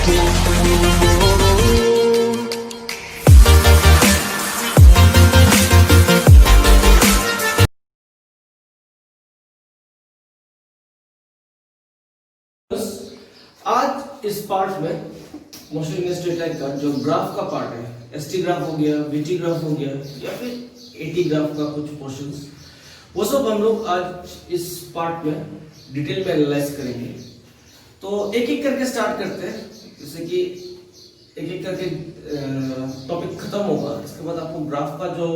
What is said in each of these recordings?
आज इस पार्ट में मोशन इन्वेस्टेड का जो ग्राफ का पार्ट है, एसटी ग्राफ हो गया, वीटी ग्राफ हो गया या फिर एटी ग्राफ का कुछ पोर्शंस, वो सब हम लोग आज इस पार्ट में डिटेल में एनालाइज करेंगे। तो एक एक करके स्टार्ट करते हैं, जैसे कि एक एक करके टॉपिक खत्म होगा, इसके बाद आपको ग्राफ का जो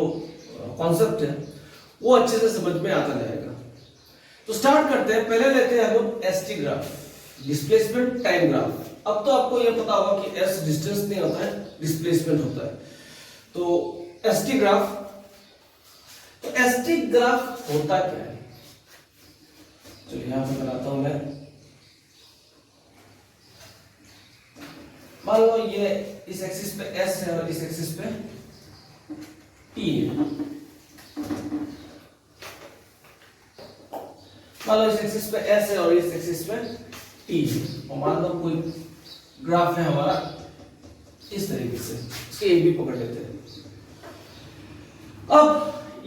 कॉन्सेप्ट है वो अच्छे से समझ में आता जाएगा। तो स्टार्ट करते हैं, पहले लेते हैं हम लोग ST graph, displacement time graph. अब तो आपको यह पता होगा कि एस डिस्टेंस नहीं होता है, डिस्प्लेसमेंट होता है। तो एसटी ग्राफ, तो एसटी ग्राफ होता क्या है, चलिए यहां पे बनाता हूं मैं। मान लो ये इस एक्सिस पे एस है और इस एक्सिस पे टी है। मान लो इस एक्सिस पे एस है और इस एक्सिस पे टी है, और मान लो कोई ग्राफ है हमारा इस तरीके से, इसके ए बी पकड़ लेते हैं। अब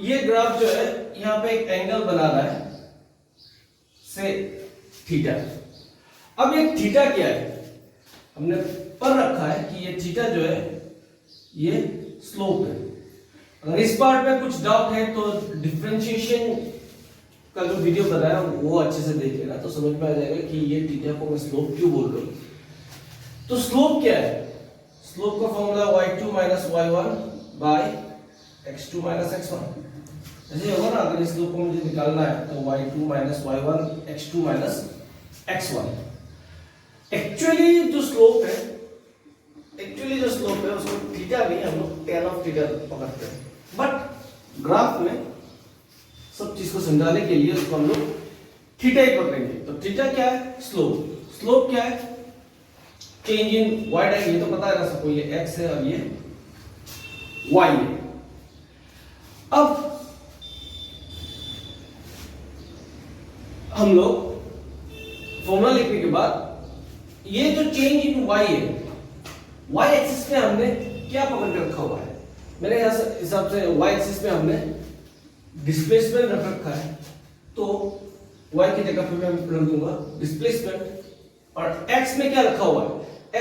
ये ग्राफ जो है यहां पे एक एंगल बना रहा है से थीटा। अब ये थीटा क्या है, हमने पर रखा है कि ये थीटा जो है ये स्लोप है। अगर इस पार्ट में कुछ डाउट है तो डिफरेंशिएशन का जो वीडियो बनाया वो अच्छे से देख लेना, तो समझ में आ जाएगा कि ये थीटा को मैं स्लोप क्यों बोल रहा हूं। तो स्लोप क्या है, स्लोप का formula y2 minus y1 bye x2 minus x1। ऐसे होगा ना, अगर इस स्लोप को मुझे निकालना है तो y2 minus y1 x2 minus x1। Actually जो स्लोप है उसको थीटा भी हम लोग tan ऑफ थीटा पकड़ते हैं, बट ग्राफ में सब चीज को समझाने के लिए उसको हम लोग थीटा ही पकड़ेंगे। तो थीटा क्या है, स्लोप क्या है, चेंज इन वाई डायरेक्शन, ये तो पता है ना सबको, ये x है और ये y है। अब हम लोग फॉर्मूला लिखने के बाद ये जो चेंज इन y है, y एक्सिस पे हमने क्या पकड़ के रखा हुआ है, मेरे हिसाब से y एक्सिस पे हमने डिस्प्लेसमेंट रख रखा है, तो y की जगह पे मैं रख दूंगा डिस्प्लेसमेंट, और x में क्या रखा हुआ है,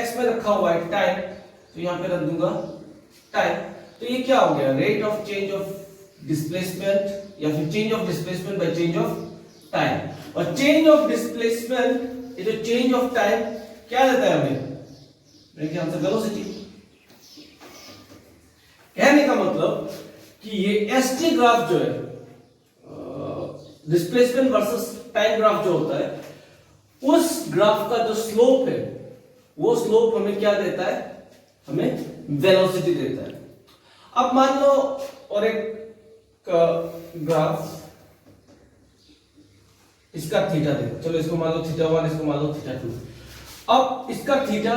x में रखा हुआ है टाइम, तो यहां पे रख दूंगा टाइम। तो ये क्या हो गया, rate of change of displacement या फिर change of displacement by change of time. और चेंज ऑफ डिस्प्लेसमेंट, ये जो चेंज ऑफ टाइम क्या देता है हमें, मेरे ख्याल से वेलोसिटी। कहने का मतलब कि ये एसटी ग्राफ जो है, डिस्प्लेसमेंट वर्सेस टाइम ग्राफ जो होता है, उस ग्राफ का जो स्लोप है वो स्लोप हमें क्या देता है, हमें वेलोसिटी देता है। अब मान लो और एक ग्राफ, इसका थीटा दे, चलो इसको मान लो थीटा 1, इसको मान लो थीटा 2। अब इसका थीटा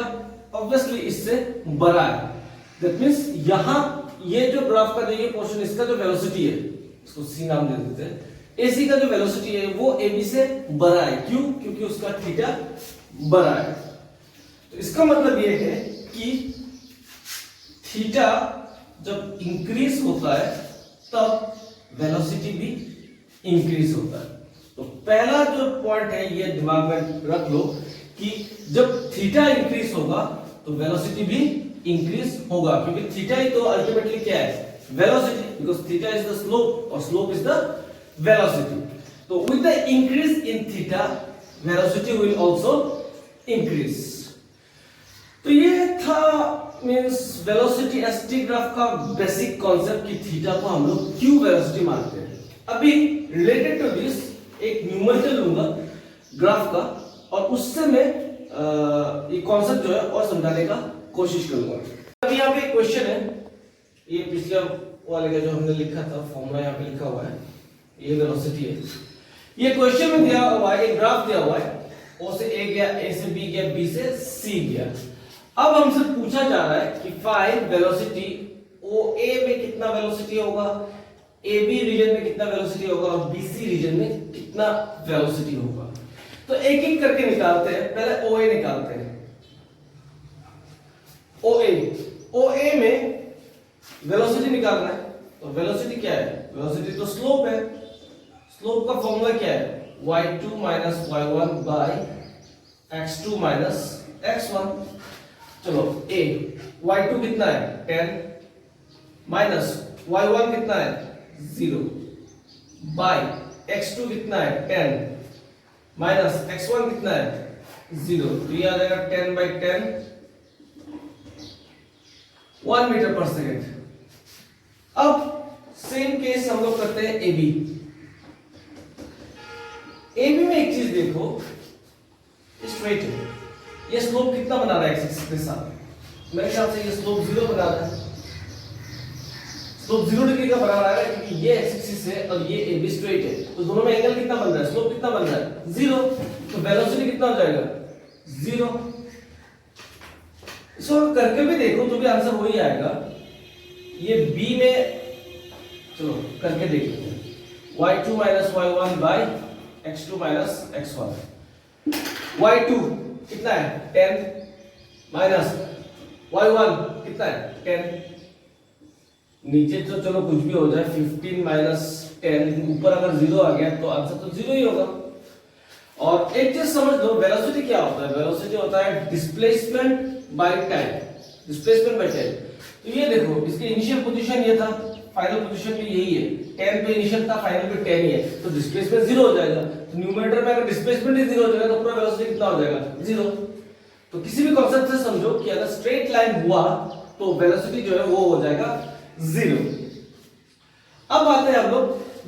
ऑब्वियसली इससे बड़ा है, दैट मींस यहां ये जो ग्राफ का जो ये पोर्शन, इसका जो वेलोसिटी है, इसको सी नाम दे देते हैं, एसी का जो वेलोसिटी है वो एबी से बड़ा है। क्यों, क्योंकि उसका थीटा बड़ा है। तो इसका मतलब ये है कि थीटा जब इंक्रीज होता है तब वेलोसिटी भी इंक्रीज होता है। तो पहला जो पॉइंट है ये दिमाग में रख लो कि जब थीटा इंक्रीज होगा तो वेलोसिटी भी इंक्रीज होगा, क्योंकि थीटा ही तो अल्टीमेटली क्या है, velocity, because theta is the slope और स्लोप इज द वेलोसिटी। तो with the increase in theta velocity will also increase. तो ये था मींस वेलोसिटी एसटी ग्राफ का बेसिक कॉन्सेप्ट कि थीटा को हम लोग क्यों वेलोसिटी मानते हैं। अभी रिलेटेड टू दिस एक न्यूमेरिकल लूंगा ग्राफ का, और उससे मैं ये कॉन्सेप्ट जो है और समझाने का कोशिश करूंगा। अभी यहाँ पे एक क्वेश्चन है, ये पिछले वाले का जो हमने लिखा था फॉर्मूला यहाँ पे लिखा हुआ है, ये वेलोसिटी है। ये क्वेश्चन में दिया हुआ है, एक ग्राफ दिया हुआ है, O से A गया, A से B गया, B से C गया। अब हमसे पूछा जा रहा है कि फाइंड वेलोसिटी OA में कितना वेलोसिटी होगा, AB रीजन में कितना वेलोसिटी होगा और BC रीजन में कितना वेलोसिटी होगा। तो एक एक करके निकालते हैं, पहले OA निकालते हैं। OA में वेलोसिटी निकालना है। तो वेलोसिटी क्या है? वेलोसिटी तो स्लोप है। स्लोप का फॉर्मूला क्या है? y2 minus y1 bye x2 minus x1। चलो a y2 कितना है? 10 माइनस y1 कितना है? 0 बाय x2 कितना है? 10 माइनस x1 कितना है? 0। तो ये आ जाएगा 10 बाई 10 1 मीटर पर सेकेंड। अब सेम केस हम लोग करते हैं AB। AB में एक चीज देखो, स्ट्रेट है, ये स्लोप कितना बना रहा है एक्स एक्सिस के साथ? मेरे ख्याल से ये स्लोप 0 बना रहा है। स्लोप 0 डिग्री का बना रहा है क्योंकि ये एक्स एक्सिस है और ये AB स्ट्रेट है, तो दोनों में एंगल कितना बन रहा है? स्लोप कितना बन रहा है? 0। तो वेलोसिटी कितना हो जाएगा? 0। इसको करके भी देखो तो भी आंसर वही आएगा। ये B में, चलो करके देख लेते हैं। y2 minus y1 by x2 minus x1। y2 कितना है? 10 माइनस y1 कितना है? 10। नीचे तो चलो कुछ भी हो जाए, 15 माइनस 10, लेकिन ऊपर अगर 0 आ गया तो आंसर तो 0 ही होगा। और एक चीज समझ लो, वेलोसिटी क्या होता है? वेलोसिटी होता है displacement by time. Displacement by time. तो ये देखो, इसकी इनिशियल पोजीशन ये था, फाइनल पोजीशन भी यही है। 10 पे इनिशियल था, फाइनल पे 10 ही है, तो डिस्प्लेसमेंट 0 हो जाएगा। तो न्यूमरेटर में अगर डिस्प्लेसमेंट ही 0 हो जाएगा तो पूरा वेलोसिटी कितना हो जाएगा? 0। तो किसी भी कांसेप्ट से समझो कि अगर स्ट्रेट लाइन हुआ तो वेलोसिटी जो है वो हो जाएगा 0। अब आते हैं हम लोग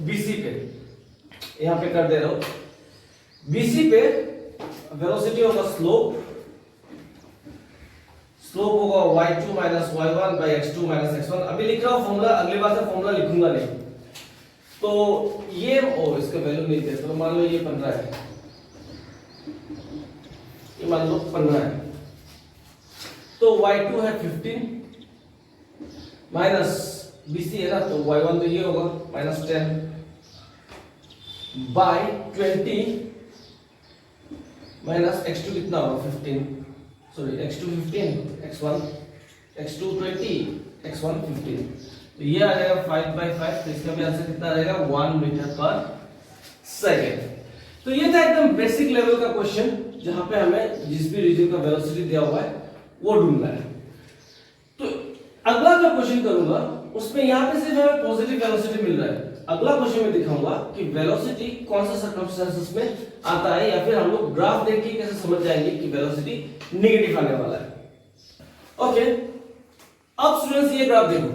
BC पे। यहां पे कर दे रहा हूं। BC पे वेलोसिटी होगा स्लोप होगा y2 minus y1 by x2 minus x1। अभी लिख रहा हूं फॉर्मूला, अगली बार से फॉर्मूला लिखूंगा नहीं। तो ये इसका वैल्यू नहीं दे, तो मान लो ये 15 है, ये मान लो 15 है। तो y2 है 15 माइनस BC है ना, तो y1 तो ये होगा माइनस 10 बाई 20 माइनस x2 कितना होगा? 15, सॉरी x2 15, x2 20, x1 15। तो ये आ जाएगा 5 बाई 5। तो इसका भी आंसर कितना रहेगा? 1 मीटर पर सेकेंड। तो ये था एकदम बेसिक लेवल का क्वेश्चन, जहां पे हमें जिस भी रीजन का वेलोसिटी दिया हुआ है वो ढूंढना है। तो अगला जो क्वेश्चन करूंगा उसमें यहां पे सिर्फ हमें पॉजिटिव वेलोसिटी मिल रहा है। अगला क्वेश्चन में दिखाऊंगा कि वेलोसिटी कौन सा सर्कमस्टेंसेस में आता है, या फिर हम लोग ग्राफ देख के कैसे समझ जाएंगे कि वेलोसिटी नेगेटिव आने वाला है। ओके, अब स्टूडेंट्स ये ग्राफ देखो।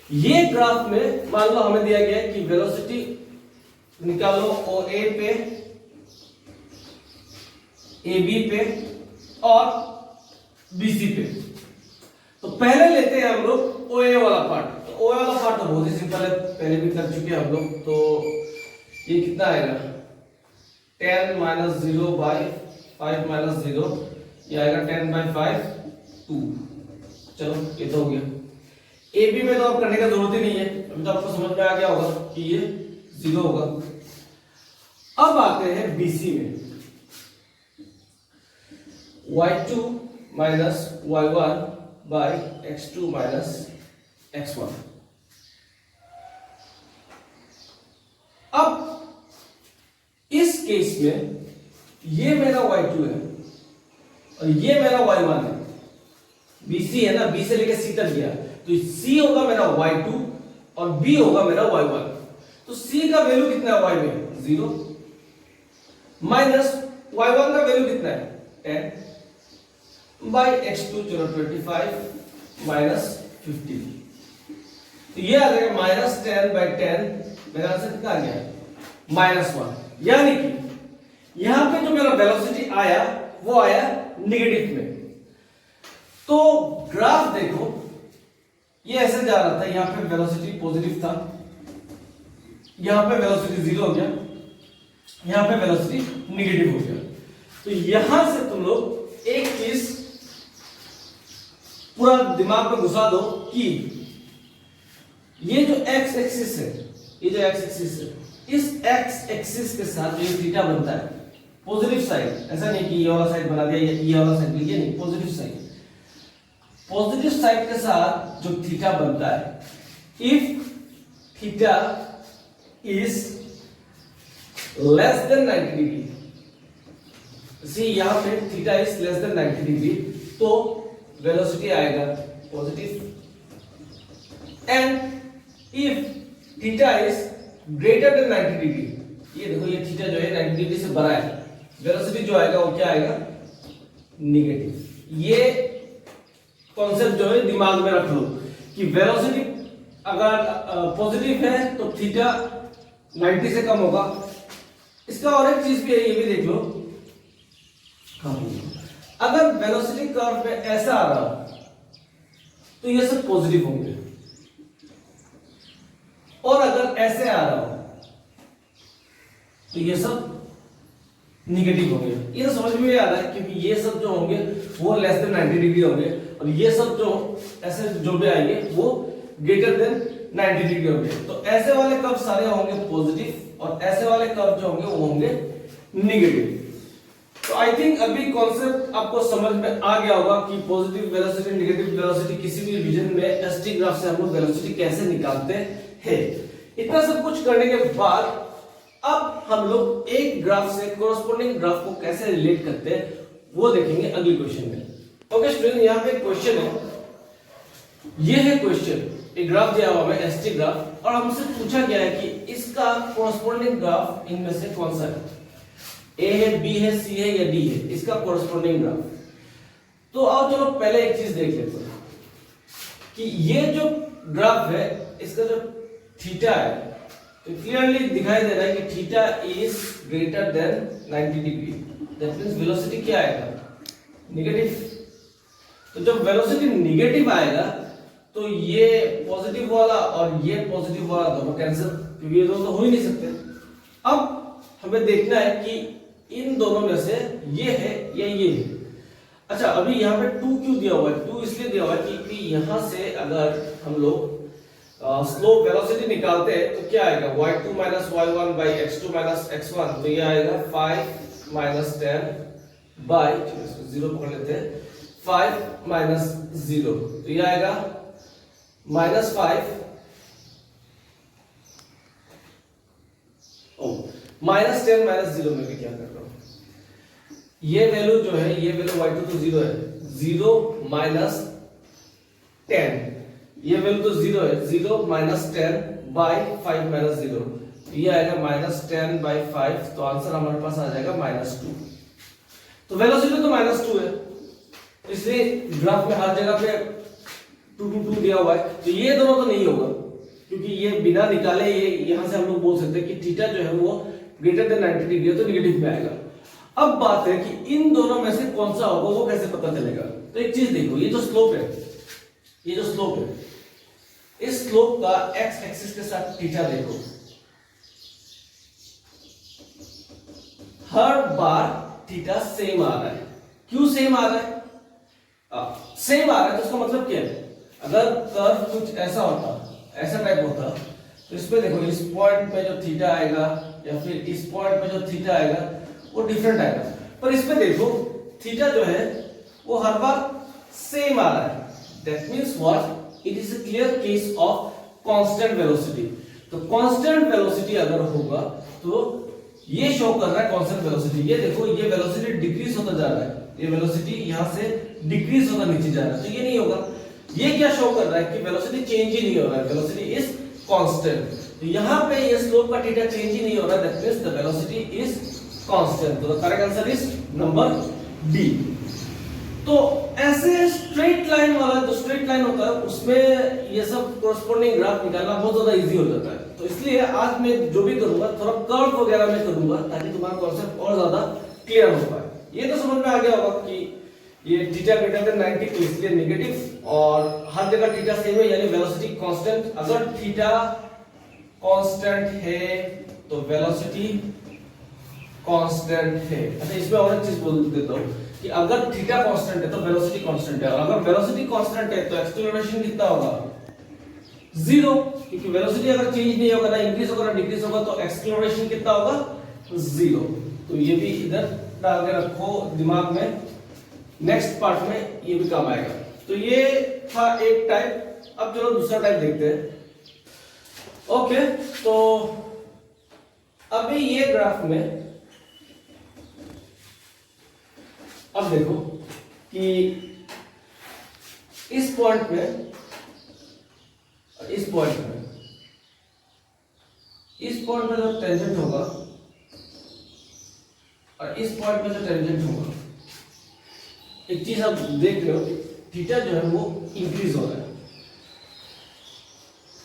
ये ग्राफ में मान लो हमें दिया गया है कि वेलोसिटी निकालो OA पे, AB पे और BC पे। तो पहले लेते हैं हम लोग OA वाला पार्ट। तो OA वाला पार्ट तो बहुत ही सिंपल है, पहले भी कर चुके हैं हम लोग। तो ये कितना आएगा? 10 माइनस 0 बाई 5 माइनस 0, ये आएगा 10 बाई 5 2। चलो ये तो हो गया। AB में तो अब करने का जरूरत ही नहीं है, अभी तो आपको समझ में आ गया होगा कि ये 0 होगा। अब आते हैं BC में। y2 minus y1 by x2 minus x1। अब इस केस में ये मेरा y2 है और ये मेरा y1 है। BC है ना, B से लेकर C तक गया, तो C होगा मेरा y2 और B होगा मेरा y1। तो C का वैल्यू कितना है y में? 0 माइनस y1 का वैल्यू कितना है? 10 बाई x2, चलो 25 माइनस 15। तो ये आ जाएगा माइनस 10 बाई 10। मेरा आंसर कितना आ गया? -1। यानी कि यहां पे जो मेरा वेलोसिटी आया वो आया नेगेटिव में। तो ग्राफ देखो, ये ऐसे जा रहा था, यहां पे वेलोसिटी पॉजिटिव था, यहां पे वेलोसिटी 0 हो गया, यहां पे वेलोसिटी नेगेटिव हो गया। तो यहां से तुम लोग एक चीज पूरा दिमाग में घुसा दो कि ये जो x एक्सिस है, ये जो x एक्सिस है, इस x एक्सिस के साथ जो थीटा बनता है पॉजिटिव साइड, ऐसा नहीं कि ये वाला साइड बना दिया ये वाला साइड, ये नहीं, पॉजिटिव साइड। पॉजिटिव साइड के साथ जो थीटा बनता है, if theta is less than 90 degree, see यहां पे theta is less than 90 degree, तो वेलोसिटी आएगा positive. And if theta is greater than 90 degree, ये देखो ये थीटा जो है 90 डिग्री से बड़ा है, वेलोसिटी जो आएगा वो क्या आएगा, नेगेटिव। ये कॉन्सेप्ट जो है दिमाग में रख लो कि वेलोसिटी अगर पॉजिटिव है तो थीटा 90 से कम होगा। इसका और एक चीज भी है, ये भी देख लो, अगर वेलोसिटी कर्व पे ऐसा आ रहा हो तो ये सब पॉजिटिव होंगे, और अगर ऐसे आ रहा हो तो ये सब निगेटिव होंगे। ये तो समझ में आ रहा है, क्योंकि ये सब जो होंगे वो लेस देन 90 डिग्री होंगे, और ये सब जो ऐसे जो भी आएंगे वो ग्रेटर देन 90 डिग्री होंगे। तो ऐसे वाले कर्व सारे होंगे पॉजिटिव, और ऐसे वाले कर्व जो होंगे वो होंगे निगेटिव। तो आई थिंक अभी कॉन्सेप्ट आपको समझ में आ गया होगा कि पॉजिटिव वेलोसिटी, नेगेटिव वेलोसिटी, किसी भी रीजन में एसटी ग्राफ से हम लोग वेलोसिटी कैसे निकालते हैं। इतना सब कुछ करने के बाद अब हम लोग एक ग्राफ से कोरस्पोंडिंग ग्राफ को कैसे रिलेट करते हैं वो देखेंगे अगली क्वेश्चन में। ओके स्टूडेंट, यहाँ पे क्वेश्चन है, ये है क्वेश्चन, एक ग्राफ दिया हुआ है एसटी ग्राफ, और हमसे पूछा गया है कि इसका कोरस्पोंडिंग ग्राफ इनमें से कौन सा है, ए है, बी है, सी है या डी है, इसका कोरस्पोंडिंग ग्राफ। तो आओ चलो पहले एक चीज देख लेते हैं कि ये जो ग्राफ है इसका जो थीटा है, तो क्लियरली दिखाई दे रहा है कि theta is greater than 90 degree, that means velocity क्या आएगा, नेगेटिव। तो जब वेलोसिटी नेगेटिव आएगा तो ये पॉजिटिव वाला और ये पॉजिटिव वाला दोनों कैंसिल, क्योंकि ये दोनों तो हो ही नहीं सकते। अब हमें देखना है कि इन दोनों में से ये है या ये है। अच्छा, अभी यहाँ पे 2 क्यों दिया हुआ है, 2 इसलिए दिया हुआ है क्योंकि यहां से अगर हम लोग स्लोप वेलोसिटी निकालते हैं तो क्या आएगा, y2 minus y1 by x2 minus x1, तो ये आएगा 5 माइनस 10 बाई, चलो इसको 0 पकड़ लेते हैं, 5 माइनस 0, तो ये आएगा माइनस 5, माइनस 10 माइनस 0 में भी क्या कर रहा हूं, ये वैल्यू जो है, ये वैल्यू y2 तो 0 है, 0 माइनस 10, ये वैल्यू तो 0 है, 0 माइनस 10 बाई 5 माइनस 0, ये आएगा माइनस 10 बाई 5, तो आंसर हमारे पास आ जाएगा माइनस 2। तो वेलोसिटी तो माइनस 2 है, इसलिए ग्राफ में हर जगह पे 2 2 2 दिया हुआ है, तो ये दोनों तो नहीं होगा, क्योंकि ये बिना निकाले ये यहां से हम लोग बोल सकते हैं कि थीटा जो है वो ग्रेटर देन 90 डिग्री है, तो नेगेटिव में आएगा। अब बात है कि इन दोनों में से कौन सा होगा वो कैसे पता चलेगा। तो एक चीज देखो, ये जो स्लोप है, ये जो स्लोप है, इस स्लोप का एक्स एक्सिस के साथ थीटा देखो, हर बार थीटा सेम आ रहा है। क्यों सेम आ रहा है, सेम आ रहा है तो उसका मतलब क्या है, अगर कर्व कुछ ऐसा होता, ऐसा टाइप होता, तो इस पे देखो, इस पॉइंट पे जो थीटा आएगा या फिर इस पॉइंट पे जो थीटा आएगा वो डिफरेंट आएगा, पर इस पे देखो थीटा जो है वो हर बार सेम आ रहा है। That means what, it is a clear case of constant velocity. तो कांस्टेंट वेलोसिटी अगर होगा तो ये शो कर रहा है कांस्टेंट वेलोसिटी। ये देखो, ये वेलोसिटी डिक्रीज होता जा रहा है, ये वेलोसिटी यहां से डिक्रीज होता नीचे जा रहा है, तो ये नहीं होगा। ये क्या शो कर रहा है कि वेलोसिटी चेंज ही नहीं हो रहा है, वेलोसिटी इज कांस्टेंट। तो यहां पे ये स्लोप का थीटा चेंज ही नहीं हो रहा है, that means the velocity is constant. तो the correct answer is number D. तो ऐसे स्ट्रेट लाइन वाला जो स्ट्रेट लाइन होता है उसमें ये सब कोरस्पोंडिंग ग्राफ निकालना बहुत ज्यादा इजी हो जाता है। तो इसलिए आज मैं जो भी करूंगा थोड़ा कर्व वगैरह में करूंगा ताकि तुम्हारा कॉन्सेप्ट और ज्यादा क्लियर हो पाए। ये तो समझ में आ गया होगा कि ये थीटा ग्रेटर देन 90 तो इसलिए नेगेटिव, और हर जगह थीटा सेम है यानी वेलोसिटी कांस्टेंट। अगर थीटा कांस्टेंट है तो वेलोसिटी कांस्टेंट है। अच्छा, इसमें और एक चीज बोल देता हूं कि अगर थीटा कांस्टेंट है तो वेलोसिटी कांस्टेंट है, और अगर वेलोसिटी कांस्टेंट है तो एक्सेलरेशन कितना होगा, 0, क्योंकि वेलोसिटी अगर चेंज नहीं होगा, ना इंक्रीज होगा ना डिक्रीज होगा, तो एक्सेलरेशन कितना होगा, 0। तो ये भी इधर डाल के रखो दिमाग में, नेक्स्ट पार्ट में ये भी काम आएगा। तो ये था एक टाइप। अब चलो दूसरा टाइप देखते हैं। ओके, तो अभी ये ग्राफ में अब देखो कि इस पॉइंट में, इस पॉइंट में, इस पॉइंट में जो टेंजेंट होगा और इस पॉइंट में जो टेंजेंट होगा, एक चीज आप देख रहे हो, थीटा जो है वो इंक्रीज हो रहा है।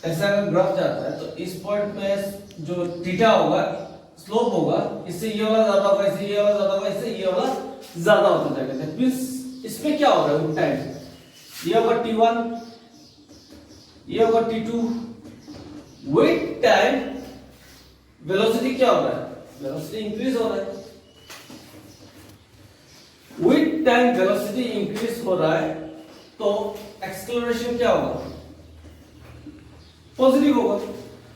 ऐसा अगर ग्राफ जाता है तो इस पॉइंट में जो थीटा होगा, स्लोप होगा, इससे ये वाला ज्यादा होगा, इससे ये वाला ज्यादा होगा, इससे ये वाला ज्यादा होता जाएगा। दैट मींस इसमें क्या हो रहा है, उल्टा है। ये होगा t1, ये होगा t2। विद टाइम वेलोसिटी क्या हो रहा है, वेलोसिटी इंक्रीज हो रहा है। विद टाइम वेलोसिटी इंक्रीज हो रहा है तो एक्सेलरेशन क्या होगा, पॉजिटिव होगा।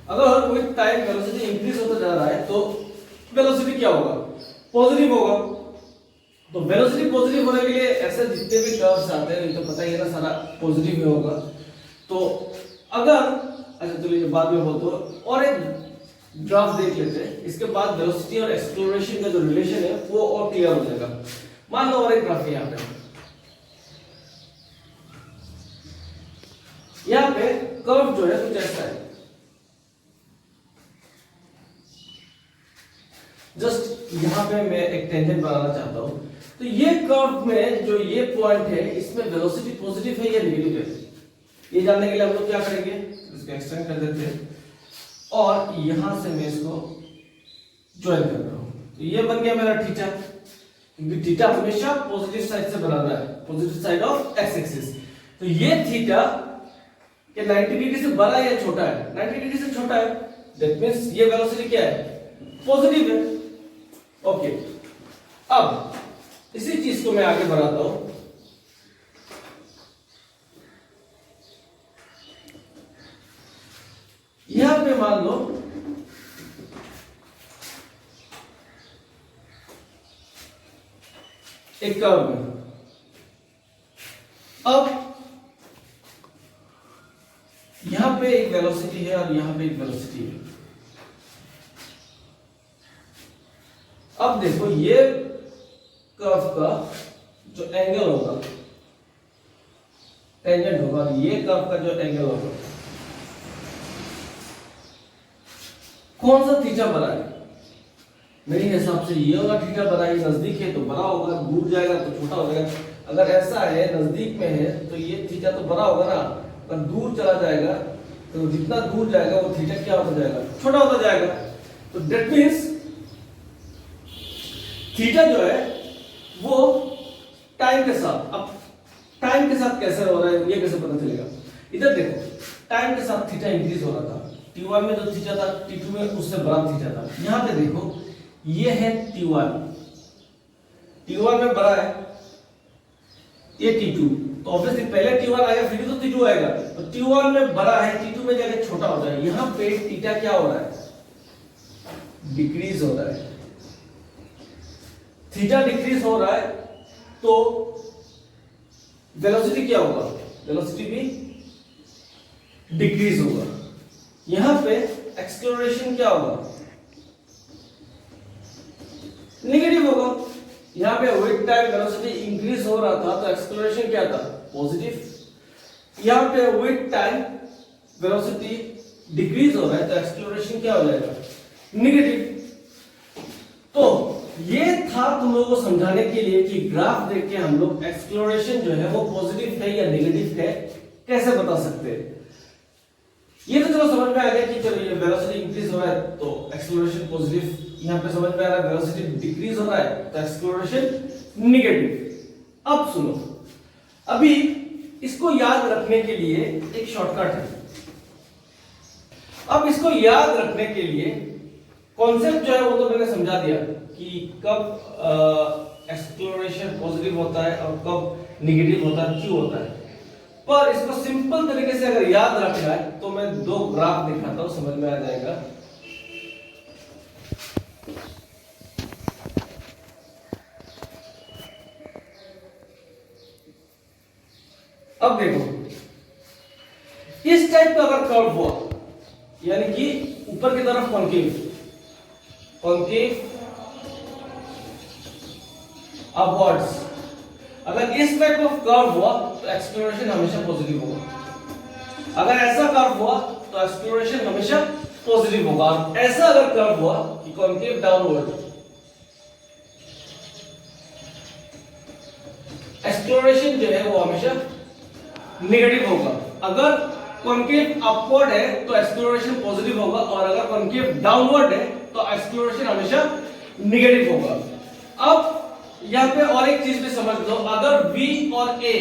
अगर विद टाइम वेलोसिटी इंक्रीज होता जा रहा है तो वेलोसिटी क्या होगा, पॉजिटिव होगा। तो वेलोसिटी पॉजिटिव होने के लिए ऐसे जितने भी कर्व्स आते हैं, तो पता ही है ना, सारा पॉजिटिव ही होगा। तो अगर, अच्छा चलिए ये बाद में बोलते हो, और एक ग्राफ देख लेते हैं, इसके बाद वेलोसिटी और एक्सेलरेशन का जो रिलेशन है वो और क्लियर हो जाएगा। मान लो और एक ग्राफ है, यहाँ पे कर्व जो है कुछ ऐसा है। जस्ट यहां पे मैं एक टेंजेंट बनाना चाहता हूं। तो ये कर्व में जो ये पॉइंट है, इसमें वेलोसिटी पॉजिटिव है या नेगेटिव है, ये जानने के लिए हम लोग क्या करेंगे, इसको एक्सटेंड कर देते हैं और यहां से मैं इसको ज्वाइन कर रहा हूं। तो ये बन गया मेरा थीटा, क्योंकि थीटा हमेशा पॉजिटिव साइड से बनाना है, positive side of x axis. तो ये थीटा कि 90 डिग्री से बड़ा या छोटा है, 90 डिग्री से छोटा है। दैट मींस ये वेलोसिटी क्या है, पॉजिटिव है। ओके, अब इसी चीज को मैं आगे बढ़ाता हूं। यहां पे मान लो एक कर्व है। अब यहां पे एक वेलोसिटी है और यहां पे एक वेलोसिटी है। अब देखो ये कर्व का जो एंगल होगा, टेंजेंट होगा, और ये कर्व का जो एंगल होगा, कौन सा थीटा बड़ा है, मेरे हिसाब से ये वाला थीटा बड़ा है। नजदीक है तो बड़ा होगा, दूर जाएगा तो छोटा हो जाएगा। अगर ऐसा है, नजदीक में है तो ये थीटा तो बड़ा होगा ना, पर दूर चला जाएगा तो जितना दूर जाएगा वो थीटा क्या होता जाएगा, छोटा होता जाएगा। तो दैट मींस थीटा जो है वो टाइम के साथ, अब टाइम के साथ कैसे हो रहा है ये कैसे पता चलेगा, इधर देखो, टाइम के साथ थीटा इंक्रीज हो रहा था। t1 में जो थीटा था, t2 में उससे बड़ा थीटा था। यहां पे देखो ये है t1, t1 में बड़ा है, ये t2, तो ऑब्वियसली पहले t1 आएगा फिर तो t2 आएगा। तो t1 में बड़ा है, t2 में जाके छोटा हो जाएगा। यहां पे थीटा क्या हो रहा है, डिक्रीज हो रहा है। थीटा डिक्रीज हो रहा है तो वेलोसिटी क्या होगा, वेलोसिटी भी डिक्रीज होगा। यहां पे एक्सेलरेशन क्या होगा, नेगेटिव होगा। यहां पे विद टाइम वेलोसिटी इंक्रीज हो रहा था तो एक्सेलरेशन क्या था, पॉजिटिव। यहां पे विद टाइम वेलोसिटी डिक्रीज हो रहा है तो एक्सेलरेशन क्या हो जाएगा, नेगेटिव। तो ये था तुम लोगों को समझाने के लिए कि ग्राफ देख के हम लोग एक्सेलरेशन जो है वो पॉजिटिव है या नेगेटिव है कैसे बता सकते हैं। ये तो चलो समझ में आ गया कि चलो ये वेलोसिटी इंक्रीज हो रहा है तो एक्सेलरेशन पॉजिटिव, यहां पे समझ में आ रहा है वेलोसिटी डिक्रीज हो रहा है तो एक्सेलरेशन नेगेटिव। अब सुनो, अभी इसको याद रखने के लिए एक शॉर्टकट है। अब इसको याद रखने के लिए कॉन्सेप्ट जो है वो तो मैंने समझा दिया कि कब एक्सेलरेशन पॉजिटिव होता है और कब नेगेटिव होता है, क्यों होता है। पर इसको सिंपल तरीके से अगर याद रखना है तो मैं दो ग्राफ दिखाता हूं, समझ में आ जाएगा। अब देखो इस टाइप का अगर कर्व हुआ, यानी कि ऊपर की तरफ कॉन्केव अपवर्ड्स, अगर इस टाइप ऑफ कर्व हुआ तो एक्सप्लोरेशन हमेशा पॉजिटिव होगा। अगर ऐसा कर्व हुआ तो एक्सप्लोरेशन हमेशा पॉजिटिव होगा। और ऐसा अगर कर्व हुआ कि कॉन्केव डाउनवर्ड, एक्सप्लोरेशन जो है वो हमेशा नेगेटिव होगा। अगर कॉन्केव अपवर्ड है तो एक्सप्लोरेशन पॉजिटिव होगा, और अगर कॉन्केव डाउनवर्ड है तो एक्सप्लोरेशन हमेशा नेगेटिव होगा। अब यहां पे और एक चीज भी समझ लो, अगर V और A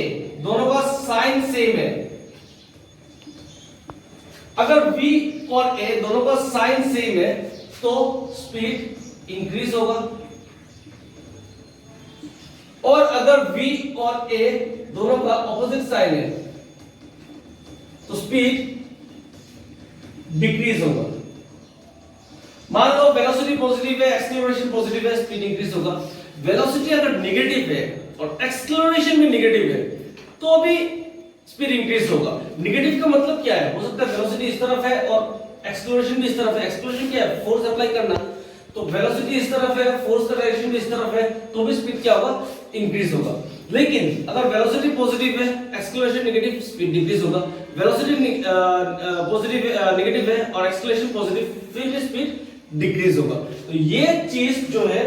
दोनों का साइन सेम है, अगर V और A दोनों का साइन सेम है तो स्पीड इंक्रीज होगा, और अगर V और A दोनों का ऑपोजिट साइन है तो स्पीड डिक्रीज होगा। मान लो वेलोसिटी पॉजिटिव है, एक्सेलरेशन पॉजिटिव है, स्पीड इंक्रीज होगा। वेलोसिटी अगर नेगेटिव है और एक्सेलरेशन भी नेगेटिव है तो भी स्पीड इंक्रीज होगा। नेगेटिव का मतलब क्या है? हो सकता है वेलोसिटी इस तरफ है और एक्सेलरेशन भी इस तरफ है। एक्सेलरेशन क्या है? फोर्स अप्लाई करना। तो वेलोसिटी इस तरफ है, फोर्स का डायरेक्शन भी इस तरफ है, तो भी स्पीड क्या होगा? इंक्रीज होगा। लेकिन अगर वेलोसिटी पॉजिटिव है, एक्सेलरेशन नेगेटिव, स्पीड डिक्रीज होगा। वेलोसिटी पॉजिटिव नेगेटिव है और एक्सेलरेशन पॉजिटिव, फिर भी स्पीड डिक्रीज होगा। तो ये चीज जो है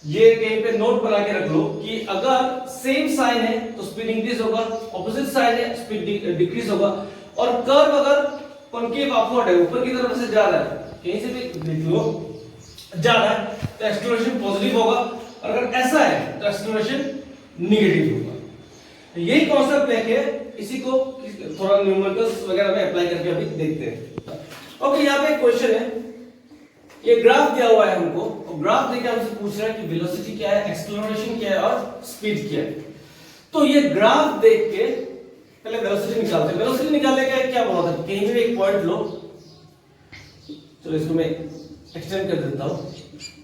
ये कहीं पे नोट बना के रख लो कि अगर सेम साइन है तो स्पीड इंक्रीज होगा, ऑपोजिट साइन है स्पीड डिक्रीज होगा। और कर्व अगर कॉन्केव अपवर्ड है, ऊपर की तरफ से जा रहा है, कहीं से भी देख लो जा रहा है, तो एक्सेलरेशन पॉजिटिव होगा, और अगर ऐसा है तो एक्सेलरेशन नेगेटिव होगा। यही कॉन्सेप्ट लेके इसी को थोड़ा न्यूमेरिकल्स वगैरह में अप्लाई करके अभी देखते हैं। ओके, यहाँ पे एक क्वेश्चन है, ये ग्राफ दिया हुआ है हमको, और ग्राफ देके हमसे पूछ रहा है कि वेलोसिटी क्या है, एक्सेलरेशन क्या है और स्पीड क्या है। तो ये ग्राफ देख के पहले वेलोसिटी निकालते हैं। वेलोसिटी निकालने का क्या बोला था? कहीं भी एक पॉइंट लो, चलो इसको मैं एक्सटेंड कर देता हूं,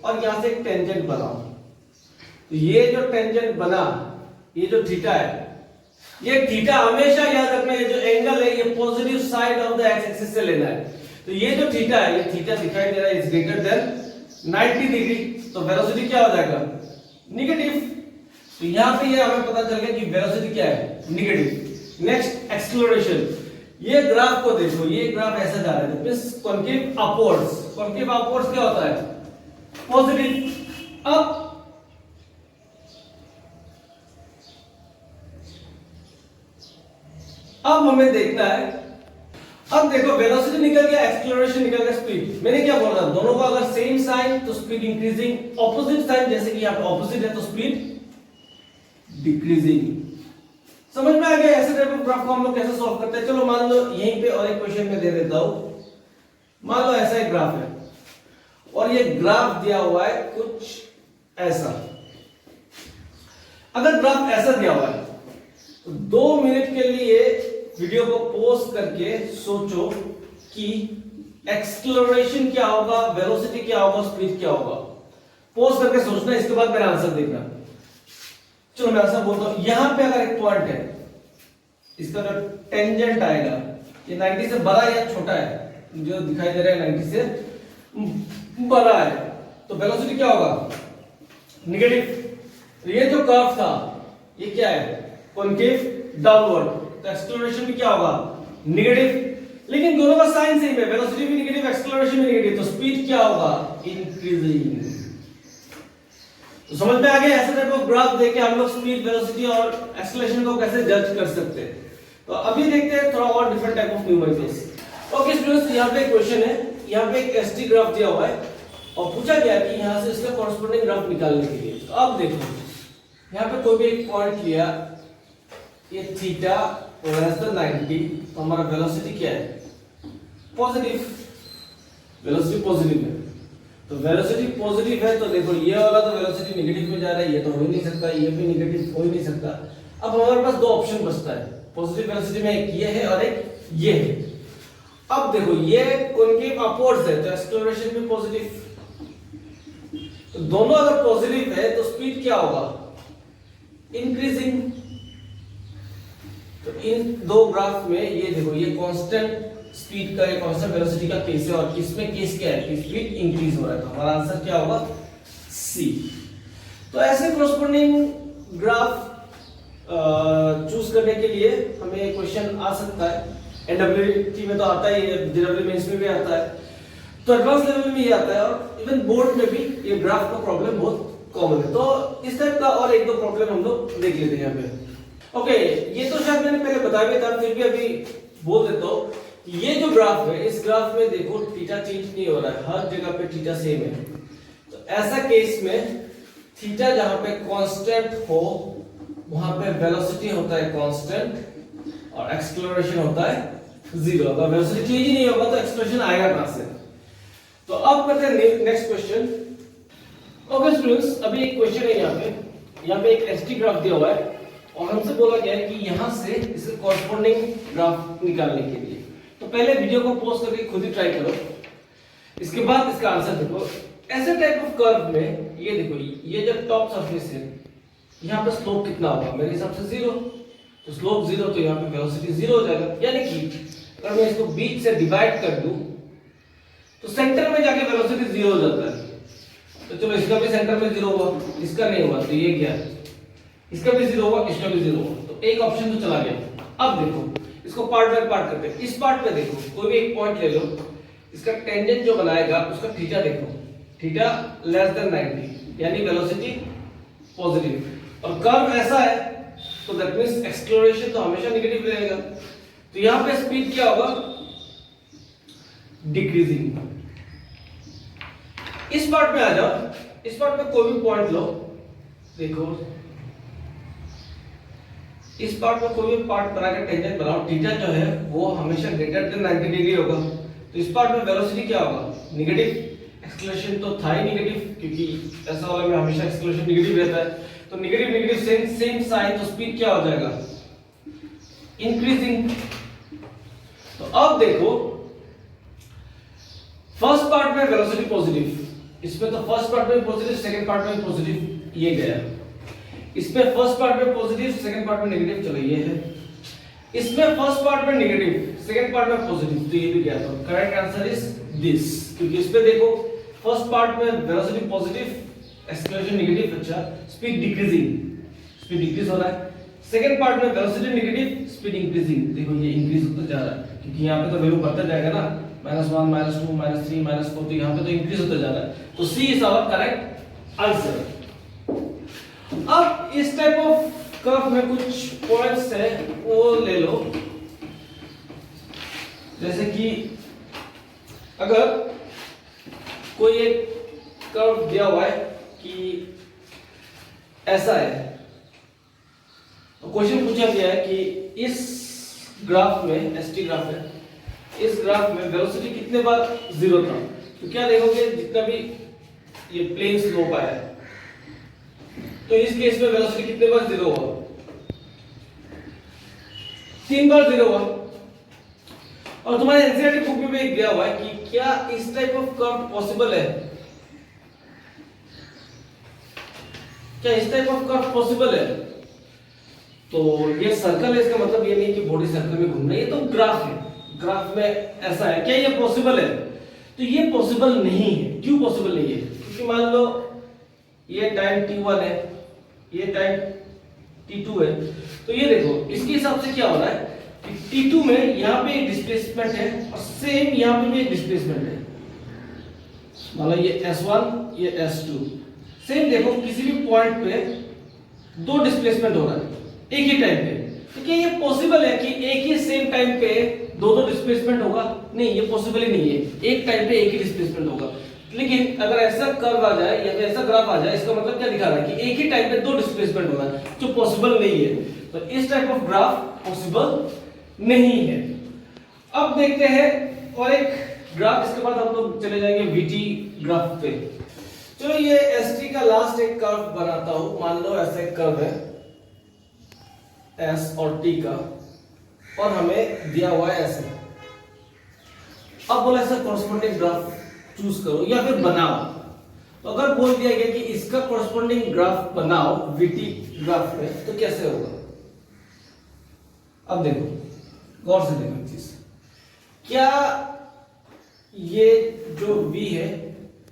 और यहां से एक टेंजेंट बनाओ। तो ये जो टेंजेंट बना, ये जो थीटा है, ये थीटा हमेशा याद रखना, ये जो एंगल है ये positive side of the x axis से लेना है। तो ये जो थीटा है, ये थीटा दिखाई दे रहा है इज ग्रेटर देन 90 डिग्री, तो वेलोसिटी क्या हो जाएगा? नेगेटिव। तो यहां पे ये हमें पता चल गया कि वेलोसिटी क्या है? नेगेटिव। नेक्स्ट एक्सेलरेशन, ये ग्राफ को देखो, ये ग्राफ ऐसा जा रहा है, means concave upwards. Concave upwards क्या होता है? पॉजिटिव। अब हमें देखना है, अब देखो वेलोसिटी निकल गया, एक्सेलरेशन निकल गया, स्पीड। मैंने क्या बोला? दोनों का अगर सेम साइन तो स्पीड इंक्रीजिंग, ऑपोजिट साइन जैसे कि यहां पे ऑपोजिट है तो स्पीड डिक्रीजिंग। समझ में आ गया ऐसे टाइप ऑफ ग्राफ को हम लोग कैसे सॉल्व करते हैं? चलो मान लो यहीं पे और एक क्वेश्चन में दे देता हूं। मान लो ऐसा एक ग्राफ है और ये ग्राफ दिया हुआ है कुछ ऐसा। अगर ग्राफ ऐसा दिया हुआ है तो 2 मिनट के लिए वीडियो को पॉज करके सोचो कि एक्सेलरेशन क्या होगा, वेलोसिटी क्या होगा, स्पीड क्या होगा। पॉज करके सोचना, इसके बाद मेरा आंसर देखना। चलो मैं आंसर बोलता हूं। यहां पे अगर एक पॉइंट है, इसका जो टेंजेंट आएगा ये 90 से बड़ा या छोटा है, जो दिखाई दे रहा है 90 से बड़ा है, तो वेलोसिटी क्या होगा? नेगेटिव। ये जो कर्व था ये क्या है? कॉन्केव डाउनवर्ड, तो एक्सेलरेशन भी क्या होगा? नेगेटिव। लेकिन दोनों का साइन सेम है, वेलोसिटी भी नेगेटिव, एक्सेलरेशन भी नेगेटिव, तो स्पीड क्या होगा? इंक्रीजिंग। तो समझ में आ गया ऐसे टाइप ऑफ ग्राफ देके हम लोग स्पीड, वेलोसिटी और एक्सेलरेशन को कैसे जज कर सकते हैं। तो अभी देखते हैं थोड़ा और different type of numericals. Okay students, यहाँ पे एक क्वेश्चन है, यहाँ पे एक एसटी ग्राफ दिया हुआ है और पूछा गया कि यहाँ से इसका कॉरेस्पॉन्डिंग ग्राफ निकालने के लिए। तो अब देखो यहाँ पे कोई भी एक पॉइंट लिया, ये थीटा लेस देन 90, तो हमारा वेलोसिटी क्या है? पॉजिटिव। वेलोसिटी पॉजिटिव है, तो वेलोसिटी पॉजिटिव है, तो देखो ये वाला तो वेलोसिटी नेगेटिव में जा रहा है, ये तो हो ही नहीं सकता, ये भी नेगेटिव हो ही नहीं सकता। अब हमारे पास दो ऑप्शन बचता है पॉजिटिव वेलोसिटी में, एक ये है और एक ये है। अब देखो ये कॉन्केव अपवर्ड्स है तो एक्सेलरेशन भी पॉजिटिव, तो दोनों अगर पॉजिटिव है तो स्पीड क्या होगा? इंक्रीजिंग। तो इन दो ग्राफ में ये देखो, ये कांस्टेंट स्पीड का, ये कांस्टेंट वेलोसिटी का केस है, और इसमें केस क्या है कि स्पीड इंक्रीज हो रहा है। तो हमारा आंसर क्या होगा? सी। तो ऐसे कोरस्पोंडिंग ग्राफ चूज करने के लिए हमें क्वेश्चन आ सकता है। एनडब्ल्यूटी में तो आता ही है, जेडब्ल्यू मेंस में भी आता है, तो एडवांस लेवल में ये आता है, और इवन बोर्ड में भी ये ग्राफ का प्रॉब्लम बहुत कॉमन है। तो इस टाइप का और एक दो प्रॉब्लम हम लोग देख लेते हैं यहाँ पे। ओके, ये तो शायद मैंने पहले बताया भी था, फिर भी अभी बोल देता हूँ। ये जो ग्राफ है, इस ग्राफ में देखो थीटा चेंज नहीं हो रहा है, हर जगह पे थीटा सेम है। तो ऐसा केस में थीटा जहां पे कांस्टेंट हो वहां पे वेलोसिटी होता है कांस्टेंट और एक्सेलरेशन होता है जीरो। अगर वेलोसिटी चेंज ही नहीं होगा तो एक्सेलरेशन आएगा कहां से? तो अब करते हैं नेक्स्ट क्वेश्चन। ओके स्टूडेंट्स, अभी एक क्वेश्चन है यहाँ पे एक एसटी ग्राफ दिया हुआ है, और हमसे बोला गया है कि यहां से इसे कॉरस्पॉन्डिंग ग्राफ निकालने के लिए। तो पहले वीडियो को पॉज करके खुद ही ट्राई करो, इसके बाद इसका आंसर देखो। ऐसे टाइप ऑफ कर्व में ये देखो, ये जब टॉप सरफेस है, यहाँ पे स्लोप कितना होगा? मेरे हिसाब से जीरो। तो स्लोप जीरो, तो यहाँ पे वेलोसिटी जीरो हो जाएगा। यानी कि अगर मैं इसको बीच से डिवाइड कर दूं तो सेंटर में जाके वेलोसिटी जीरो हो जाता है। तो चलो इसका भी सेंटर में जीरो हुआ, इसका नहीं हुआ, तो ये क्या? इसका भी जीरो हुआ, इसका भी जीरो हुआ, तो एक ऑप्शन तो चला गया। अब देखो, इसको पार्ट बाय पार्ट करते हैं। इस पार्ट पे देखो, कोई भी एक पॉइंट ले लो, इसका टेंजेंट जो बनाएगा उसका थीटा देखो, थीटा लेस देन 90, यानी वेलोसिटी पॉजिटिव, और कर्व ऐसा है तो दैट मींस एक्सेलरेशन तो हमेशा नेगेटिव रहेगा। तो यहां पे स्पीड क्या होगा? डिक्रीजिंग। इस पार्ट में आ जाओ, इस पार्ट में कोई भी पॉइंट लो, देखो इस पार्ट में कोई भी पार्ट बना के टेंजेंट बनाओ, थीटा जो है वो हमेशा ग्रेटर देन 90 डिग्री होगा। तो इस पार्ट में वेलोसिटी क्या होगा? नेगेटिव। एक्सेलरेशन तो था ही नेगेटिव, क्योंकि ऐसा वाला में हमेशा एक्सेलरेशन नेगेटिव रहता है। तो नेगेटिव नेगेटिव सेम साइन, तो स्पीड क्या हो जाएगा? इंक्रीजिंग। तो अब देखो, फर्स्ट पार्ट में वेलोसिटी पॉजिटिव, इसमें तो फर्स्ट पार्ट में पॉजिटिव, सेकंड पार्ट में पॉजिटिव, ये गया। इसमें फर्स्ट पार्ट में पॉजिटिव, सेकंड पार्ट में नेगेटिव, चलो ये है। इसमें फर्स्ट पार्ट में नेगेटिव, सेकंड पार्ट में पॉजिटिव, तो ये भी गया। तो करेक्ट आंसर इज दिस, क्योंकि इसमें देखो फर्स्ट पार्ट में वेलोसिटी पॉजिटिव, एक्सेलरेशन नेगेटिव, अच्छा स्पीड डिक्रीजिंग, स्पीड डिक्रीज हो रहा है। सेकंड पार्ट में वेलोसिटी नेगेटिव, स्पीड इंक्रीजिंग, देखो ये इंक्रीज होता जा रहा है, क्योंकि यहाँ पे तो वैल्यू बढ़ता जाएगा ना, -1 -2 -3 -4, तो यहाँ पे तो इंक्रीज होता जा रहा है। तो सी इज आवर करेक्ट आंसर। अब इस टाइप ऑफ कर्व में कुछ पॉइंट्स है वो ले लो, जैसे कि अगर कोई एक कर्व दिया हुआ है कि ऐसा है, तो क्वेश्चन पूछा गया है कि इस ग्राफ में, एसटी ग्राफ है, इस ग्राफ में वेलोसिटी कितने बार जीरो था? तो क्या देखोगे, जितना भी ये प्लेन स्लोप आया है, तो इस केस में वेलोसिटी कितने बार जीरो हुआ? 3 बार जीरो हुआ। और तुम्हारे एनसीईआरटी बुक में भी एक दिया हुआ है कि क्या इस टाइप ऑफ कर्व पॉसिबल है? क्या इस टाइप ऑफ कर्व पॉसिबल है? तो ये सर्कल है, इसका मतलब ये नहीं कि बॉडी सर्कल में घूम रही है, ये तो ग्राफ है, ग्राफ में ऐसा है। क्या ये पॉसिबल है? तो ये पॉसिबल नहीं है। क्यों पॉसिबल नहीं है? क्योंकि मान लो ये टाइम t1 है, ये टाइम t2 है, तो ये देखो इसके हिसाब से क्या हो रहा है कि t2 में यहाँ पे एक डिस्प्लेसमेंट है और सेम यहाँ पे भी एक डिस्प्लेसमेंट है, मतलब ये s1 ये s2, सेम देखो किसी भी पॉइंट पे दो डिस्प्लेसमेंट हो रहा है एक ही टाइम पे। तो क्या ये पॉसिबल है कि एक ही सेम टाइम पे दो डिस्प्लेसमेंट होगा? नहीं, ये पॉसिबल ही नहीं है, एक टाइम पे एक ही डिस्प्लेसमेंट होगा। लेकिन अगर ऐसा कर्व आ जाए या फिर ऐसा ग्राफ आ जाए, इसका मतलब क्या दिखा रहा है कि एक ही टाइम पे दो डिस्प्लेसमेंट होगा, जो पॉसिबल नहीं है। तो इस टाइप ऑफ ग्राफ पॉसिबल नहीं है। अब देखते हैं और एक ग्राफ, इसके बाद हम लोग चले जाएंगे वीटी ग्राफ पे। चलो ये एसटी का लास्ट एक कर्व बनाता हूं। मान लो ऐसा एक कर्व है एस और टी का, और हमें दिया हुआ है ऐसे। अब बोला ऐसा कॉरस्पॉन्डिंग ग्राफ चूज करो या फिर बनाओ। तो अगर बोल दिया गया कि इसका कॉरस्पॉन्डिंग ग्राफ बनाओ वीटी ग्राफ में, तो कैसे होगा? अब देखो, गौर से देखो एक चीज, क्या ये जो v है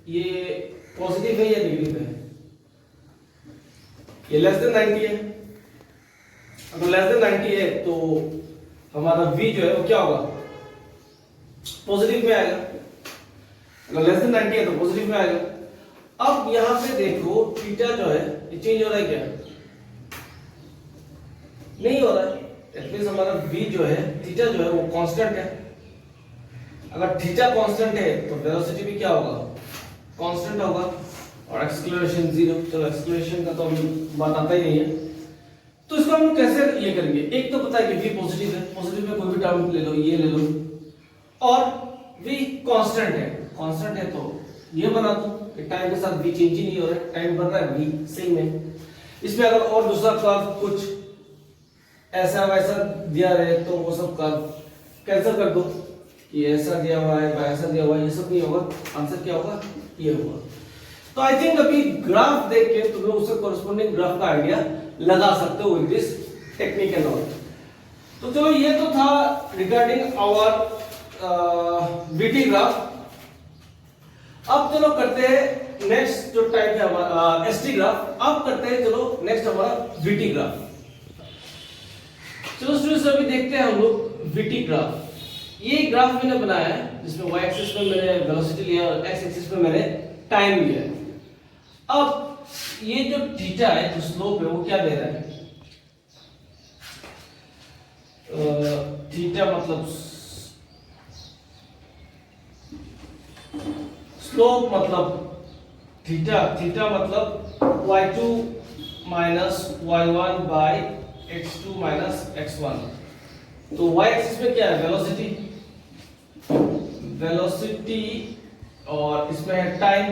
ये पॉजिटिव है या नेगेटिव है? ये लेस देन 90 है। अगर लेस देन 90 है तो हमारा v जो है वो क्या होगा? पॉजिटिव में आएगा। अगर लेस देन 90 है तो पॉजिटिव में आएगा। अब यहां पे देखो थीटा जो है ये चेंज हो रहा है क्या? नहीं हो रहा है। इट मींस हमारा v जो है, थीटा जो है वो कांस्टेंट है। अगर थीटा कांस्टेंट है तो वेलोसिटी भी क्या होगा? कांस्टेंट होगा। और एक्सेलरेशन 0। चलो एक्सेलरेशन का तो अभी बात आता ही नहीं है, तो इसको हम कैसे ये करेंगे? एक तो पता है कि v पॉजिटिव है, पॉजिटिव में कोई भी टर्म ले लो, ये ले लो, और v कांस्टेंट है। कांस्टेंट है तो ये बना दो, टाइम के साथ v चेंज ही नहीं हो रहा है, टाइम बढ़ रहा है, v सेम है। इसमें अगर और दूसरा कर्व कुछ ऐसा वैसा दिया रहे तो वो सब कर्व कैंसिल कर दो। ये ऐसा दिया हुआ है, वैसा दिया हुआ है, ये सब नहीं होगा। आंसर क्या होगा? ये होगा। तो आई थिंक अभी ग्राफ देख के तुम्हें उससे कॉरेस्पॉन्डिंग ग्राफ का आइडिया लगा सकते हो with this technique and all. तो चलो ये तो था रिगार्डिंग आवर वीटी ग्राफ। अब चलो करते हैं नेक्स्ट जो टाइप है हमारा एसटी ग्राफ। अब करते हैं चलो नेक्स्ट हमारा वीटी ग्राफ। चलो स्टूडेंट्स अभी देखते हैं हम लोग वीटी ग्राफ। ये ग्राफ मैंने बनाया है जिसमें y एक्सिस में मैंने वेलोसिटी लिया और x एक्सिस में मैंने टाइम लिया है। अब ये जो थीटा है, जो स्लोप है, वो क्या दे रहा है? थीटा मतलब स्लोप मतलब थीटा, थीटा मतलब y2 minus y1 bye x2 minus x1। तो y एक्सिस में क्या है? वेलोसिटी, वेलोसिटी, और इसमें है टाइम।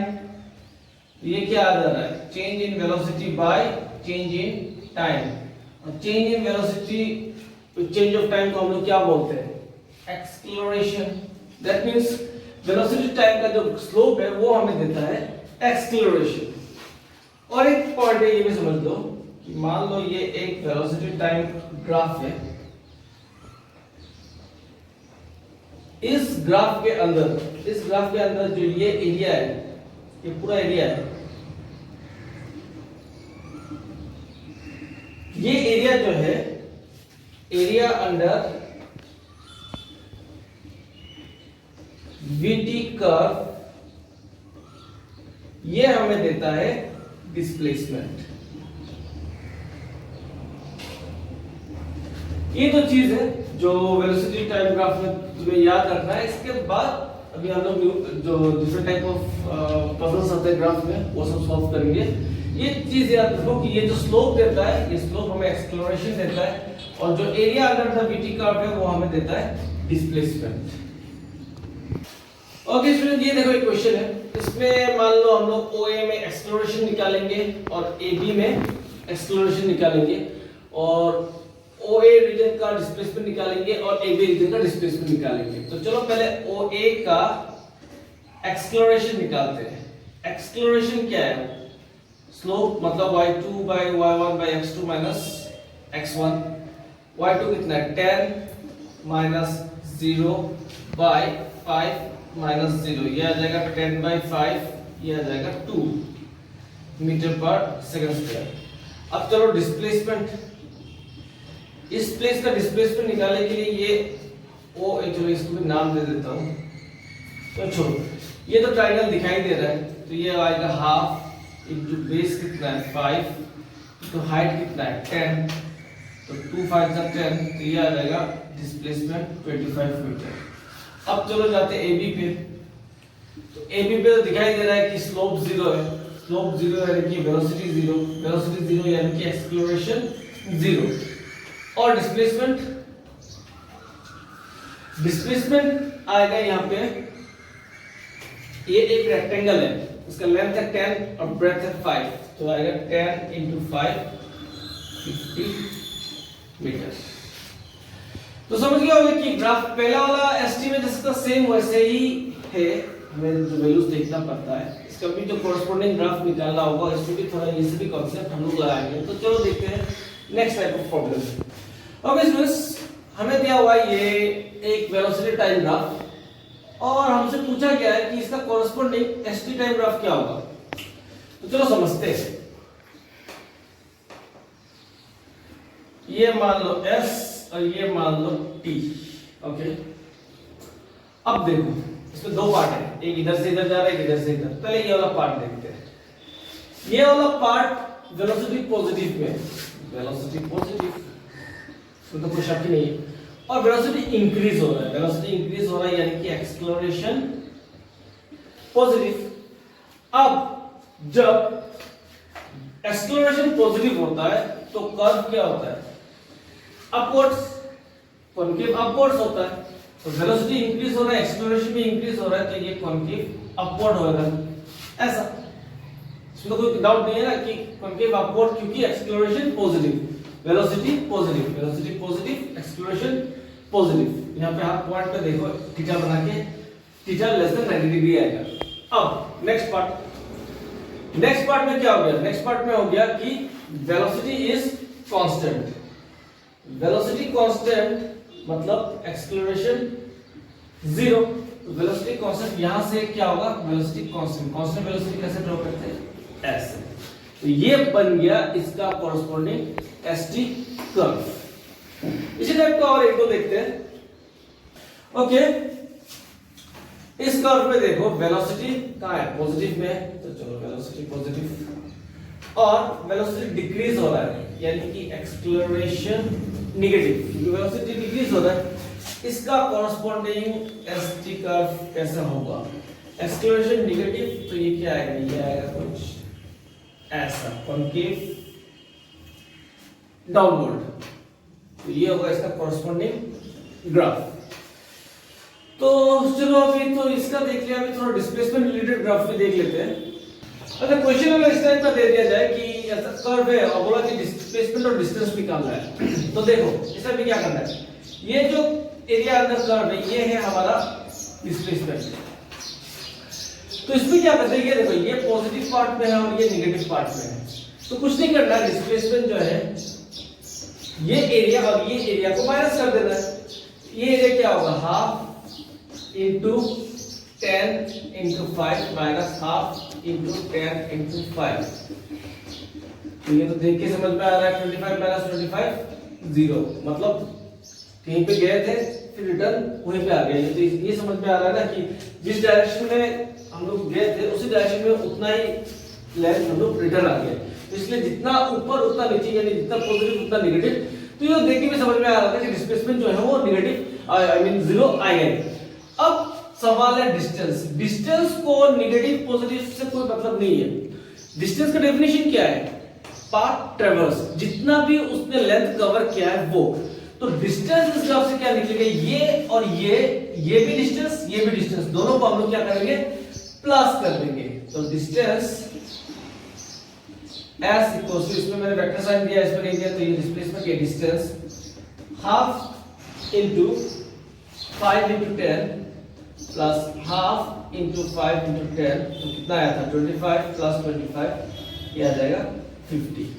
ये क्या आ रहा है? Change in velocity by change in time. और change in velocity, change of time को हम लोग क्या बोलते हैं? Acceleration. That means velocity time का जो स्लोप है वो हमें देता है एक्सेलरेशन। और एक पॉइंट है ये भी समझ लो कि मान लो ये एक वेलोसिटी टाइम ग्राफ है। इस ग्राफ के अंदर जो ये एरिया है, ये पूरा एरिया है, ये एरिया जो है, एरिया अंडर वीटी कर्व, ये हमें देता है डिस्प्लेसमेंट। ये तो चीज है जो वेलोसिटी टाइम ग्राफ में तुम्हें याद रखना है। इसके बाद अभी हम लोग जो डिफरेंट टाइप ऑफ पजल्स आते हैं ग्राफ में वो सब सॉल्व करेंगे। ये चीज याद रखो कि ये जो स्लोप देता है, ये स्लोप हमें एक्सेलरेशन देता है, और जो area under the VT curve है वो हमें देता है डिस्प्लेसमेंट। ओके स्टूडेंट, ये देखो एक क्वेश्चन है। इसमें मान लो हम लोग OA में एक्सेलरेशन निकालेंगे और AB में एक्सेलरेशन निकालेंगे, और OA रीजन का डिस्प्लेसमेंट निकालेंगे और AB रीजन का डिस्प्लेसमेंट निकालेंगे। तो चलो पहले OA का एक्सेलरेशन निकालते हैं। एक्सेलरेशन क्या है? स्लोप मतलब y2 by y1 by x2 minus x1। y2 कितना है? 10 minus 0 by 5 minus 0। ये आ जाएगा 10 by 5, ये आ जाएगा 2 मीटर पर सेकंड स्क्वायर। अब चलो डिस्प्लेसमेंट, इस प्लेस का डिस्प्लेसमेंट निकालने के लिए ये ओ, चलो इसको भी नाम दे देता हूं। तो छोड़ो, ये तो ट्रायंगल दिखाई दे रहा है, तो ये आएगा हाफ इनटू बेस कितना है 5, तो हाइट कितना है 10, तो 2 5 जा 10, तो ये आ जाएगा डिस्प्लेसमेंट 25 मीटर। अब चलो जाते हैं AB पे। तो AB पे तो दिखाई दे रहा है कि स्लोप 0 है, स्लोप 0 यानी कि वेलोसिटी 0, वेलोसिटी 0 यानी कि एक्सेलरेशन 0। और डिस्प्लेसमेंट आएगा यहाँ पे, ये एक रेक्टेंगल है, इसका लेंथ है 10 और ब्रेड्थ है 5, तो आएगा 10 into 5 50 मीटर। तो समझ गया होगा कि ग्राफ पहला वाला एसटी में जैसा सेम वैसे ही है, हमें जो वैल्यूज देखना पड़ता है। इसका भी जो कॉरेस्पॉन्डिंग ग्राफ निकालना होगा, इसमें भी थोड़ा ये सभी कॉन्सेप्ट हम लोग लगाएंगे। तो चलो देखते हैं next type of problem. Okay students, हमें दिया हुआ है ये एक वेलोसिटी टाइम ग्राफ और हमसे पूछा गया है कि इसका कॉरेस्पॉन्डिंग एसटी टाइम ग्राफ क्या होगा। तो चलो समझते हैं। ये मान लो S और ये मान लो T। ओके, अब देखो इसमें दो पार्ट है, एक इधर से इधर जा रहा है, एक इधर से इधर। पहले ये वाला पार्ट देखते हैं। ये वाला पार्ट वेलोसिटी पॉजिटिव में, वेलोसिटी पॉजिटिव, तो कोई शक ही नहीं है। और वेलोसिटी इंक्रीज हो रहा है, वेलोसिटी इंक्रीज हो रहा है यानी कि एक्सेलरेशन पॉजिटिव। अब जब एक्सेलरेशन पॉजिटिव होता है तो कर्व क्या होता है? अपवर्ड्स, कॉनकेव अपवर्ड्स होता है। तो वेलोसिटी इंक्रीज हो रहा है, एक्सेलरेशन भी इंक्रीज हो रहा है, तो ये कॉनकेव अपवर्ड होगा ऐसा। इसमें कोई डाउट नहीं है ना कि कॉनकेव अपवर्ड, क्योंकि acceleration positive, velocity positive, velocity positive, acceleration positive. यहां पे आप पॉइंट पे देखो थीटा बना के, थीटा लेस देन 90 डिग्री आएगा। अब नेक्स्ट पार्ट में क्या हो गया? नेक्स्ट पार्ट में हो गया कि velocity is constant. Velocity constant मतलब एक्सेलरेशन जीरो। तो वेलोसिटी कांस्टेंट यहां से क्या होगा? वेलोसिटी कांस्टेंट, कांस्टेंट वेलोसिटी कैसे ड्रॉ करते हैं? ऐसे। तो ये बन गया इसका कॉरेस्पॉन्डिंग एसटी कर्व। इसी टाइप का और एक दो देखते हैं। ओके, इस कर्व में देखो वेलोसिटी कहां है? पॉजिटिव में है, तो चलो वेलोसिटी पॉजिटिव और वेलोसिटी डिक्रीज हो रहा है यानी कि एक्सेलरेशन नेगेटिव, क्योंकि वेलोसिटी डिक्रीज हो रहा है। इसका कॉरेस्पॉन्डिंग एसटी कर्व कैसा होगा? एक्सेलरेशन नेगेटिव, तो ये क्या आएगा? ये आएगा कुछ ऐसा, कॉनकेव डाउनवर्ड। तो ये होगा इसका कॉरेस्पॉन्डिंग ग्राफ। तो चलो अभी तो इसका देख लिया, अभी थोड़ा डिस्प्लेसमेंट रिलेटेड ग्राफ भी देख लेते हैं। अगर क्वेश्चन में इस टाइप का दे दिया जाए कि ऐसा कर्व है और बोला कि डिस्प्लेसमेंट और डिस्टेंस निकालना है, तो देखो इसमें भी क्या करना है? ये जो एरिया अंदर कर्व है ये है हमारा डिस्प्लेसमेंट। तो इसमें क्या करते हैं? ये देखो ये पॉजिटिव पार्ट में है और ये नेगेटिव पार्ट में है, तो कुछ नहीं करना है। डिस्प्लेसमेंट जो है ये एरिया और ये एरिया को माइनस कर देना है। ये एरिया क्या होगा? Half into 10 into 5 minus half into 10 into 5। तो ये तो देख के समझ में आ रहा है 25 माइनस 25 0, मतलब कहीं पे गए थे फिर रिटर्न वहीं पे आ गए। तो ये समझ में आ रहा है ना कि जिस डायरेक्शन में हम लोग गए थे उसी डायरेक्शन में उतना ही लेंथ हम लोग रिटर्न आ गए। तो इसलिए जितना ऊपर उतना नीचे, यानी जितना पॉजिटिव उतना नेगेटिव। तो ये देख के भी समझ में आ रहा था कि डिस्प्लेसमेंट जो है वो नेगेटिव आई मीन जीरो आएगा। अब सवाल है डिस्टेंस। डिस्टेंस को नेगेटिव पॉजिटिव से कोई मतलब नहीं है। डिस्टेंस का डेफिनेशन क्या है? पाथ ट्रैवर्स, जितना भी उसने लेंथ कवर किया है वो। तो डिस्टेंस इस ग्राफ से क्या निकलेगा? ये और ये भी डिस्टेंस, ये भी डिस्टेंस, दोनों को हम लोग क्या करेंगे? प्लस कर देंगे। तो डिस्टेंस s इक्वल्स टू, इसमें मैंने वेक्टर साइन दिया, इसमें नहीं दिया, तो ये डिस्प्लेसमेंट ये distance half into 5 into 10 plus half into 5 into 10, तो कितना आया था? 25 प्लस 25, ये आ जाएगा 50।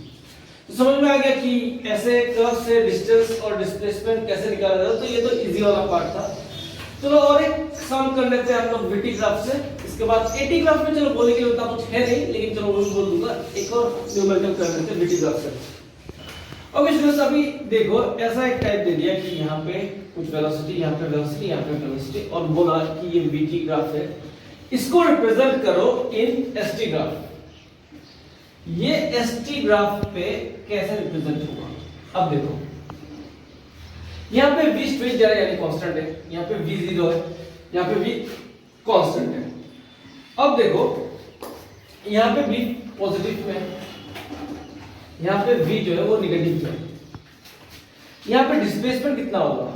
तो समझ में आ गया कि ऐसे कर्व से डिस्टेंस और डिस्प्लेसमेंट कैसे निकाला जाता है। तो ये तो इजी वाला पार्ट था। चलो और एक सम कर लेते हैं हम लोग वीटी ग्राफ से। इसके बाद एटी ग्राफ में चलो बोलने के लिए उतना कुछ है नहीं, लेकिन चलो वो भी बोल दूंगा। एक और न्यूमेरिकल कर लेते हैं वीटी ग्राफ से। ओके स्टूडेंट्स, अभी देखो ऐसा एक टाइप दे दिया कि यहाँ पे कुछ वेलोसिटी, यहाँ पे वेलोसिटी, यहाँ पे वेलोसिटी, और बोला कि ये वीटी ग्राफ है, इसको रिप्रेजेंट करो इन एसटी ग्राफ। ये एसटी ग्राफ पे कैसे रिप्रेजेंट होगा? अब देखो यहाँ पे v स्ट्रेट जा रहा है यानी कांस्टेंट है, यहाँ पे v 0 है, यहाँ पे v कांस्टेंट है। अब देखो यहाँ पे v पॉजिटिव में है, यहाँ पे v जो है वो नेगेटिव में है। यहाँ पे डिस्प्लेसमेंट कितना होगा?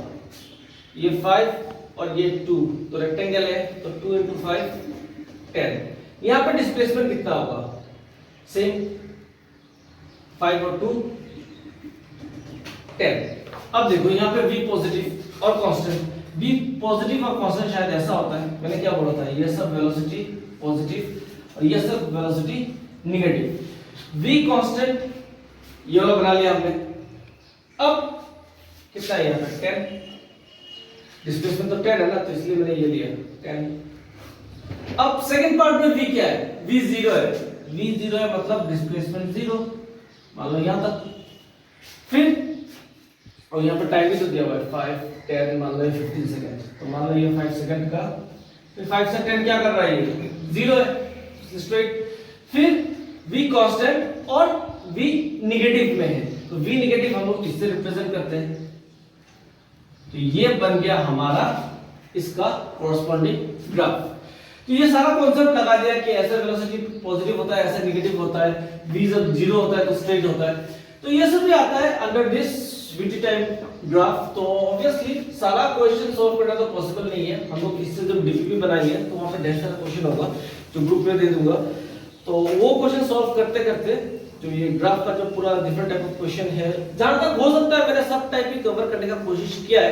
ये 5 और ये 2, तो रेक्टेंगल है तो 2 into 5 10। यहाँ पे डिस्प्लेसमेंट कितना होगा? सेम 5 और 2 10। अब देखो यहाँ पे v पॉजिटिव और कांस्टेंट, v पॉजिटिव और कांस्टेंट शायद ऐसा होता है, मैंने क्या बोला था? ये सब वेलोसिटी पॉजिटिव और ये सब वेलोसिटी नेगेटिव। v कांस्टेंट ये वाला बना लिया हमने। अब कितना है यहाँ पे 10, डिस्प्लेसमेंट तो 10 है ना, तो इसलिए मैंने ये लिया 10। अब सेकंड पार्ट में v क्या है, v 0 है, v 0 है मतलब डिस्प्लेसमेंट 0, मान लो यहाँ तक। फिर और यहाँ पे टाइम भी तो दिया हुआ है 5, 10, मान लो 15 सेकंड, तो मान लो ये 5 सेकंड का, फिर 5 से 10 क्या कर रहा है, ये 0 है स्ट्रेट। फिर v कांस्टेंट और v नेगेटिव में है, तो v नेगेटिव हम लोग इससे रिप्रेजेंट करते हैं, तो ये बन गया हमारा इसका कोरस्पॉन्डिंग ग्राफ। तो ये सारा कॉन्सेप्ट लगा दिया कि ऐसा वेलोसिटी पॉजिटिव होता है, ऐसा नेगेटिव होता है, v जब 0 होता है तो स्ट्रेट होता है, तो ये सब भी आता है under this vt time graph. तो ऑब्वियसली सारा क्वेश्चन सॉल्व करना तो पॉसिबल नहीं है, हम लोग इससे जब डीपीपी बनाएंगे तो वहां पे ढेर सारा क्वेश्चन होगा जो ग्रुप में दे दूंगा, तो वो क्वेश्चन सॉल्व करते करते जो ये ग्राफ का जो पूरा डिफरेंट टाइप ऑफ क्वेश्चन है, जहां तक हो सकता है मैंने सब टाइप ही कवर करने का कोशिश किया है।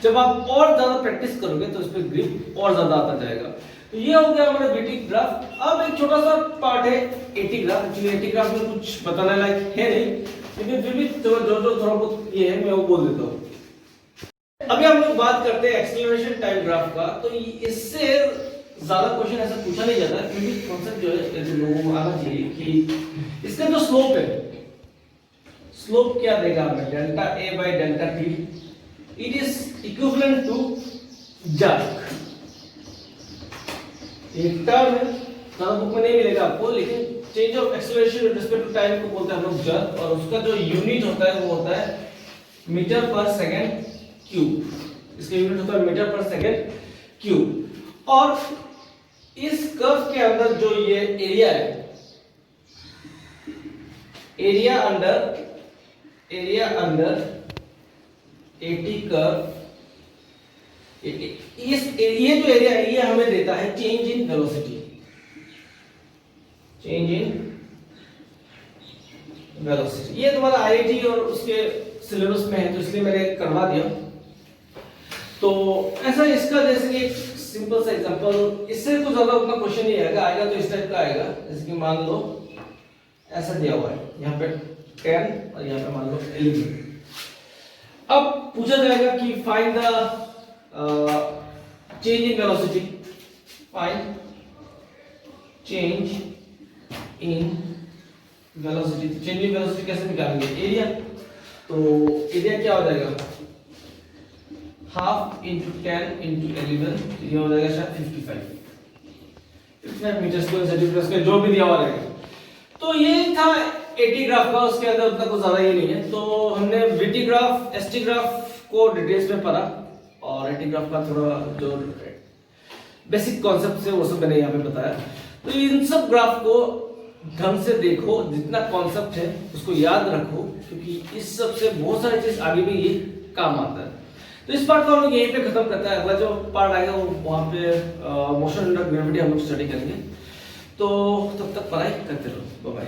जब आप और ज्यादा प्रैक्टिस करोगे तो इस पे ग्रिप और ज्यादा आता जाएगा। तो ये हो गया हमारा vt ग्राफ। अब एक छोटा सा पार्ट है at graph. Actually at graph में कुछ बताने लायक है नहीं, लेकिन फिर भी जो थोड़ा बहुत ये है मैं वो बोल देता हूँ। अभी हम लोग बात करते हैं एक्सीलरेशन टाइम ग्राफ का। तो इससे ज्यादा क्वेश्चन ऐसा पूछा नहीं जाता, क्योंकि कॉन्सेप्ट जो है जो लोगों को आना चाहिए कि इसका जो स्लोप है, स्लोप क्या देगा हमें, delta a by delta t, it is equivalent to jerk. एक टर्म है, ज्यादा बुक में नहीं मिलेगा आपको, लेकिन change of acceleration with respect to time को बोलते हैं हम लोग जर्क, और उसका जो यूनिट होता है वो होता है मीटर पर सेकंड क्यूब। इसका यूनिट होता है मीटर पर सेकंड क्यूब। और इस कर्व के अंदर जो ये एरिया है, एरिया अंडर एटी कर्व, ये जो एरिया है ये हमें देता है change in velocity, change in velocity. ये तुम्हारा आईआईटी और उसके सिलेबस में है, तो इसलिए मैंने करवा दिया। तो ऐसा इसका जैसे कि एक सिंपल सा एग्जांपल, इससे कुछ ज्यादा उतना क्वेश्चन नहीं आएगा, आएगा तो इस टाइप का आएगा। जैसे कि मान लो ऐसा दिया हुआ है, यहाँ पे 10 और यहाँ पे मान लो 11। अब पूछा जाएगा कि find the change in velocity, find change in velocity. Change in velocity कैसे निकालेंगे, एरिया। तो एरिया क्या हो जाएगा, हाफ इंटू 10 इंटू 11, ये हो जाएगा शायद 55 मीटर स्क्वायर सेंटीमीटर स्क्वायर, जो भी दिया हुआ रहेगा। तो ये था एटी ग्राफ का, उसके अंदर उतना कुछ ज्यादा ये नहीं है। तो हमने वीटी ग्राफ, एसटी ग्राफ को डिटेल्स में पढ़ा, और एटी ग्राफ का थोड़ा जो बेसिक कॉन्सेप्ट है वो सब मैंने यहाँ पे बताया। तो इन सब ग्राफ को ढंग से देखो, जितना कॉन्सेप्ट है उसको याद रखो, क्योंकि इस सब से बहुत सारी चीज आगे भी ये काम आता है। तो इस पार्ट को हम लोग यहीं पे खत्म करते हैं। अगला जो पार्ट आएगा वो वहाँ पे मोशन अंडर ग्रेविटी हम लोग स्टडी करेंगे। तो तब तक पढ़ाई करते रहो। Bye bye.